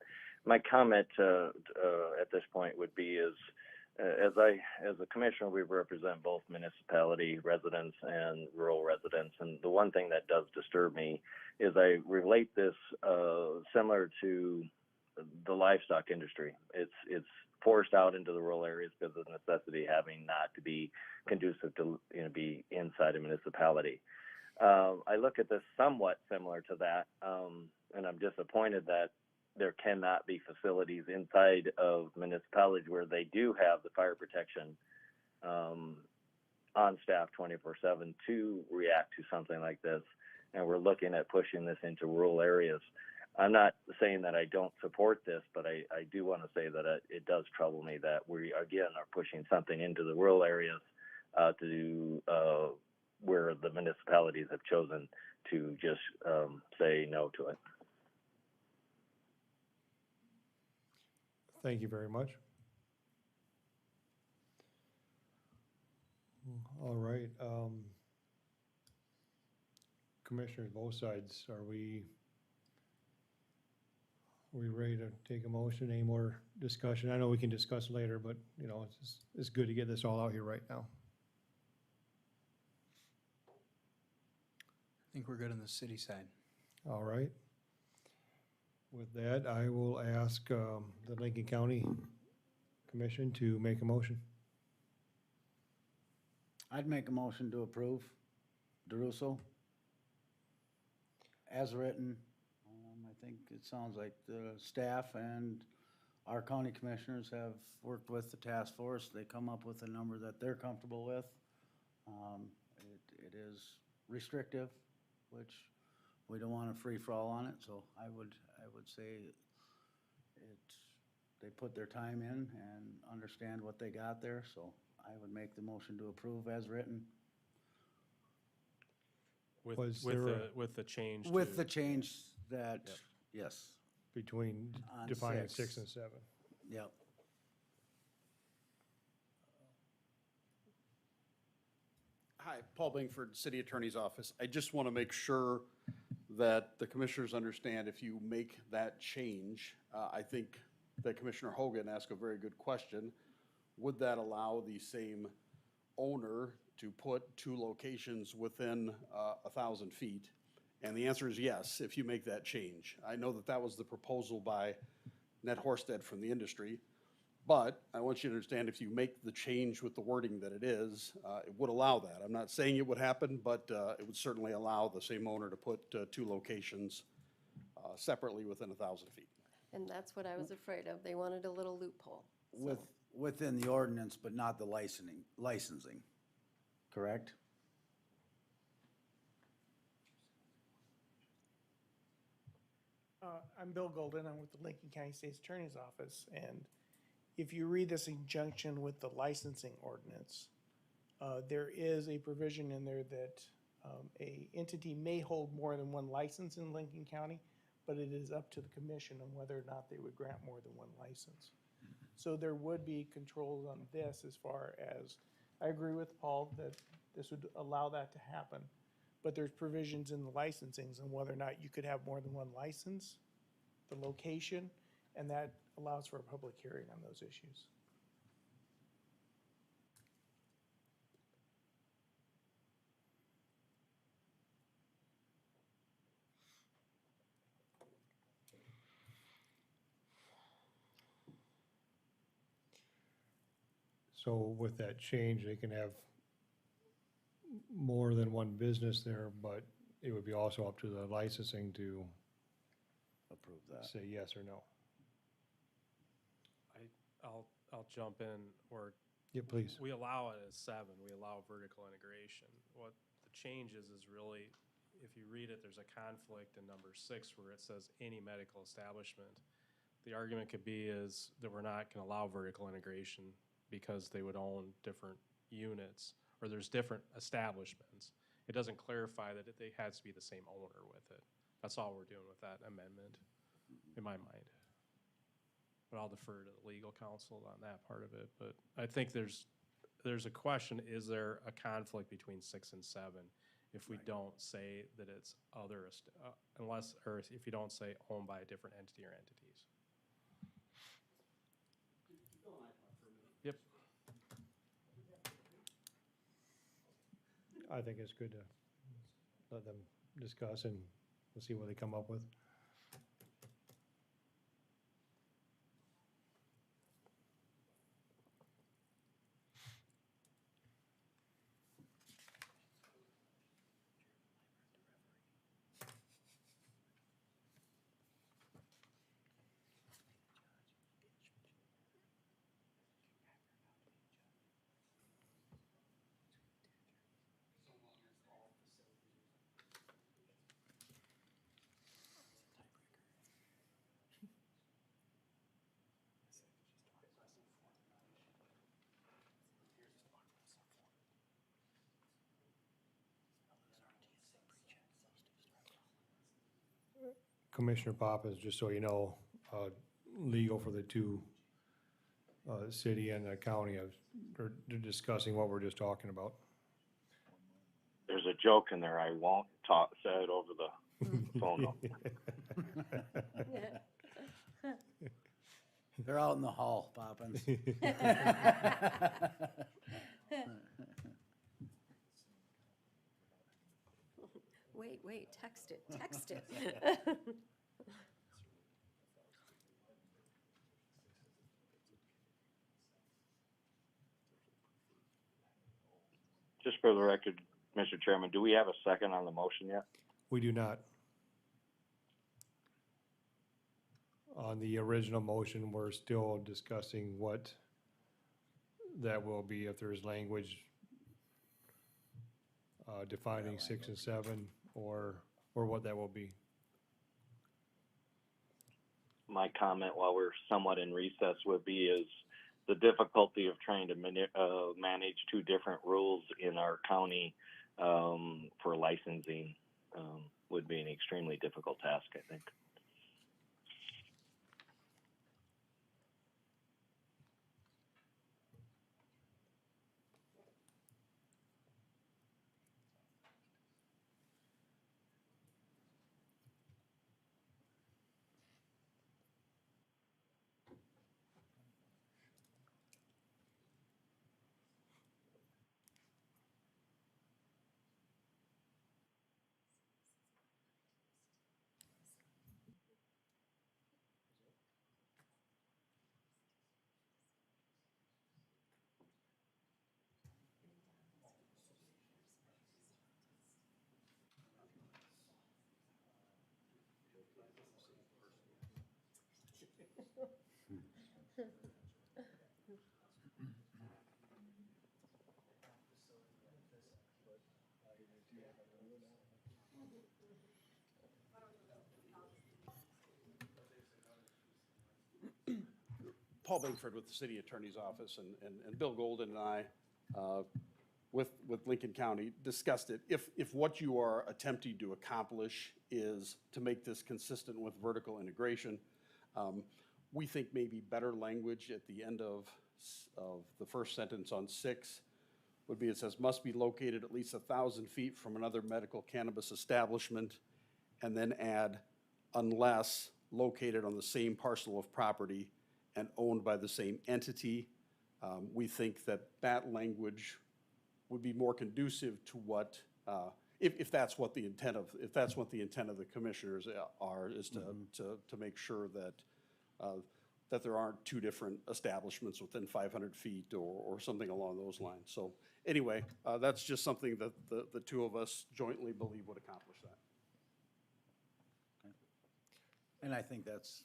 H: My comment at this point would be as a commissioner, we represent both municipality residents and rural residents. And the one thing that does disturb me is I relate this similar to the livestock industry. It's forced out into the rural areas because of the necessity having not to be conducive to be inside a municipality. I look at this somewhat similar to that, and I'm disappointed that there cannot be facilities inside of municipalities where they do have the fire protection on staff 24/7 to react to something like this. And we're looking at pushing this into rural areas. I'm not saying that I don't support this, but I do want to say that it does trouble me that we, again, are pushing something into the rural areas to do where the municipalities have chosen to just say no to it.
A: Thank you very much. All right. Commissioners, both sides, are we ready to take a motion? Any more discussion? I know we can discuss later, but, you know, it's good to get this all out here right now.
E: I think we're good on the city side.
A: All right. With that, I will ask the Lincoln County Commission to make a motion.
B: I'd make a motion to approve DeRusso as written. I think it sounds like the staff and our county commissioners have worked with the task force. They come up with a number that they're comfortable with. It is restrictive, which we don't want a free-for-all on it, so I would say they put their time in and understand what they got there, so I would make the motion to approve as written.
D: With,
A: Was
D: with
A: there
D: the,
A: a-
D: with the change
B: With
D: to-
B: the change that,
D: Yep.
B: yes,
A: Between
B: On
A: defining
B: 6.
A: 6 and 7.
B: yep.
L: Hi, Paul Bingford, City Attorney's Office. I just want to make sure that the commissioners understand if you make that change, I think that Commissioner Hogan asked a very good question. Would that allow the same owner to put 2 locations within 1,000 feet? And the answer is yes, if you make that change. I know that that was the proposal by Ned Horsted from the industry. But I want you to understand, if you make the change with the wording that it is, it would allow that. I'm not saying it would happen, but it would certainly allow the same owner to put 2 locations separately within 1,000 feet.
C: And that's what I was afraid of. They wanted a little loophole. So,
B: Within the ordinance, but not the licensing, correct?
M: I'm Bill Golden. I'm with the Lincoln County State's Attorney's Office. And if you read this in conjunction with the licensing ordinance, there is a provision in there that a entity may hold more than 1 license in Lincoln County, but it is up to the commission on whether or not they would grant more than 1 license. So there would be controls on this as far as, I agree with Paul that this would allow that to happen, but there's provisions in the licensings on whether or not you could have more than 1 license, the location, and that allows for a public hearing on those issues.
A: So with that change, they can have more than 1 business there, but it would be also up to the licensing to
B: Approve that.
A: say yes or no.
D: I'll jump in where
A: Yeah, please.
D: we allow it as 7, we allow vertical integration. What the change is really, if you read it, there's a conflict in number 6 where it says any medical establishment. The argument could be is that we're not gonna allow vertical integration because they would own different units, or there's different establishments. It doesn't clarify that it has to be the same owner with it. That's all we're doing with that amendment, in my mind. But I'll defer to the legal counsel on that part of it. But I think there's a question, is there a conflict between 6 and 7 if we don't say that it's other, unless, or if you don't say owned by a different entity or entities? Yep.
A: I think it's good to let them discuss and we'll see what they come up with. Commissioner Poppins, just so you know, legal for the two, city and the county, they're discussing what we're just talking about.
H: There's a joke in there. I won't say it over the phone.
B: They're out in the hall, Poppins.
C: Wait, text it.
H: Just for the record, Mr. Chairman, do we have a second on the motion yet?
A: We do not. On the original motion, we're still discussing what that will be, if there's language defining 6 and 7, or what that will be.
H: My comment while we're somewhat in recess would be is the difficulty of trying to manage two different rules in our county for licensing would be an extremely difficult task, I think.
L: Paul Bingford with the City Attorney's Office, and Bill Golden and I, with Lincoln County, discussed it. If what you are attempting to accomplish is to make this consistent with vertical integration, we think maybe better language at the end of the first sentence on 6 would be, it says, must be located at least 1,000 feet from another medical cannabis establishment, and then add, unless located on the same parcel of property and owned by the same entity. We think that language would be more conducive to what, if that's what the intent of the commissioners are, is to make sure that there aren't two different establishments within 500 feet or something along those lines. So anyway, that's just something that the two of us jointly believe would accomplish that.
B: And I think that's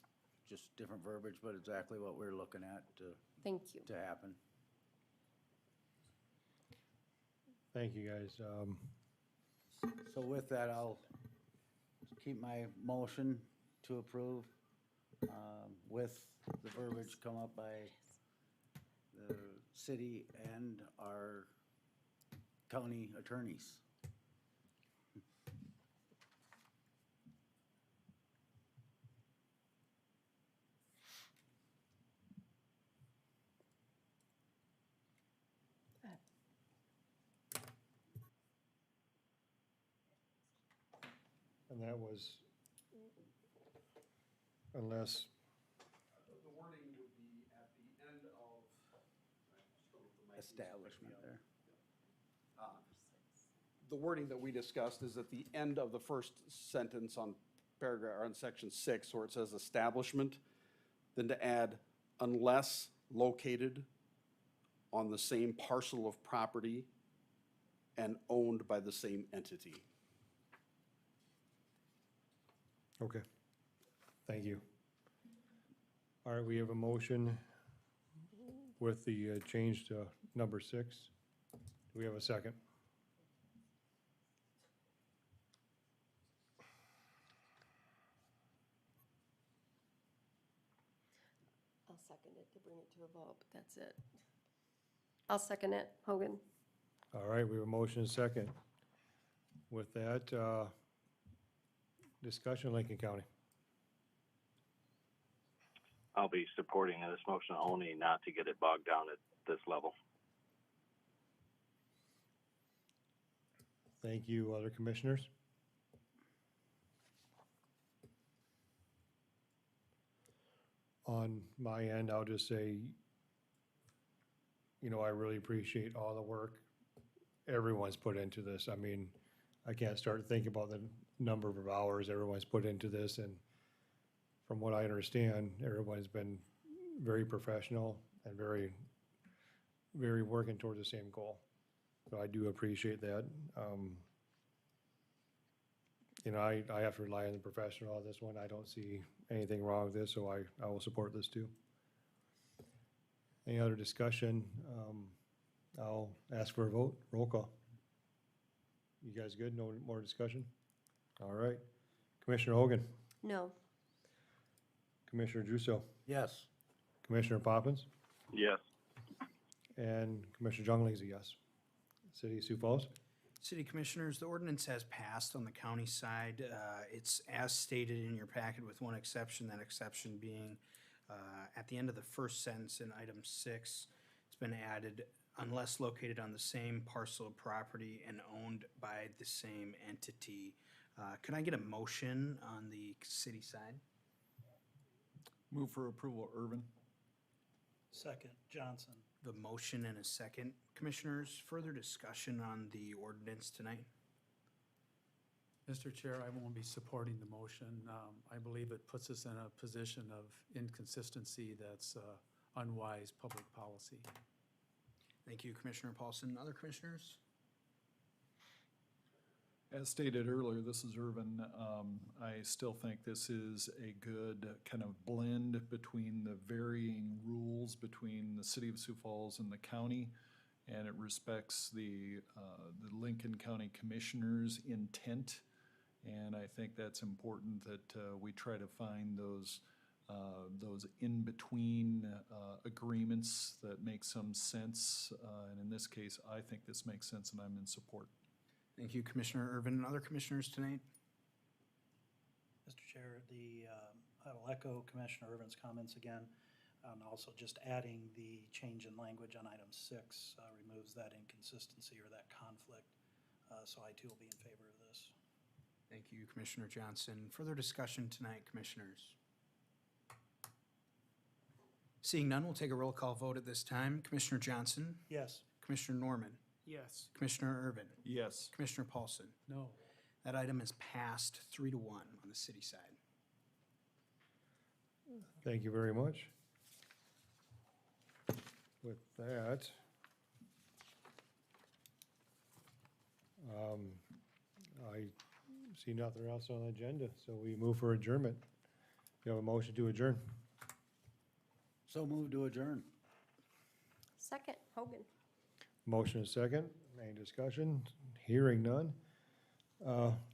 B: just different verbiage, but exactly what we're looking at
C: Thank you.
B: to happen.
A: Thank you, guys.
B: So with that, I'll keep my motion to approve with the verbiage come up by the city and our county attorneys.
A: And that was, unless,
L: The wording would be at the end of.
B: Establishment there.
L: The wording that we discussed is at the end of the first sentence on paragraph, or on section 6, where it says establishment, then to add, unless located on the same parcel of property and owned by the same entity.
A: okay. Thank you. All right, we have a motion with the change to number 6. Do we have a second?
C: I'll second it to bring it to a vote, but that's it. I'll second it, Hogan.
A: All right, we have a motion and a second. With that, discussion, Lincoln County.
H: I'll be supporting this motion only, not to get it bogged down at this level.
A: Thank you. Other commissioners? On my end, I'll just say, you know, I really appreciate all the work everyone's put into this. I mean, I can't start thinking about the number of hours everyone's put into this, and from what I understand, everyone's been very professional and very working towards the same goal. So I do appreciate that. You know, I have to rely on the professional on this one. I don't see anything wrong with this, so I will support this too. Any other discussion? I'll ask for a vote. Roll call. You guys good? No more discussion? All right. Commissioner Hogan,
C: No.
A: Commissioner Druso,
B: Yes.
A: Commissioner Poppins,
H: Yes.
A: and Commissioner Jungling's a yes. City of Sioux Falls?
E: City Commissioners, the ordinance has passed on the county side. It's as stated in your packet with one exception, that exception being at the end of the first sentence in item 6, it's been added, unless located on the same parcel of property and owned by the same entity. Could I get a motion on the city side?
K: Move for approval, Irvin.
G: Second, Johnson.
E: The motion and a second. Commissioners, further discussion on the ordinance tonight?
F: Mr. Chair, I won't be supporting the motion. I believe it puts us in a position of inconsistency that's unwise public policy.
E: Thank you, Commissioner Paulson. Other commissioners?
K: As stated earlier, this is Irvin. I still think this is a good kind of blend between the varying rules between the city of Sioux Falls and the county, and it respects the Lincoln County Commissioner's intent. And I think that's important that we try to find those in-between agreements that make some sense. And in this case, I think this makes sense, and I'm in support.
E: Thank you, Commissioner Irvin. And other commissioners tonight?
G: Mr. Chair, I will echo Commissioner Irvin's comments again, and also just adding the change in language on item 6 removes that inconsistency or that conflict. So I too will be in favor of this.
E: Thank you, Commissioner Johnson. Further discussion tonight, commissioners? Seeing none, we'll take a roll call vote at this time. Commissioner Johnson?
G: Yes.
E: Commissioner Norman?
F: Yes.
E: Commissioner Irvin?
K: Yes.
E: Commissioner Paulson?
F: No.
E: That item is passed 3-1 on the city side.
A: Thank you very much. With that, I see nothing else on the agenda, so we move for adjournment. You have a motion to adjourn.
B: So move to adjourn.
C: Second, Hogan.
A: Motion is second. Any discussion? Hearing none.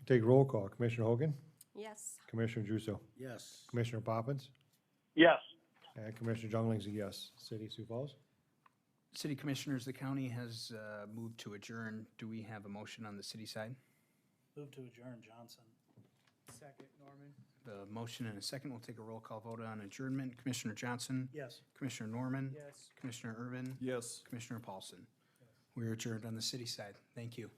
A: Take roll call. Commissioner Hogan,
C: Yes.
A: Commissioner Druso,
B: Yes.
A: Commissioner Poppins,
H: Yes.
A: and Commissioner Jungling's a yes. City of Sioux Falls?
E: City Commissioners, the county has moved to adjourn. Do we have a motion on the city side?
G: Move to adjourn, Johnson.
F: Second, Norman.
E: The motion and a second. We'll take a roll call vote on adjournment. Commissioner Johnson?
G: Yes.
E: Commissioner Norman?
F: Yes.
E: Commissioner Irvin?
K: Yes.
E: Commissioner Paulson? We're adjourned on the city side. Thank you.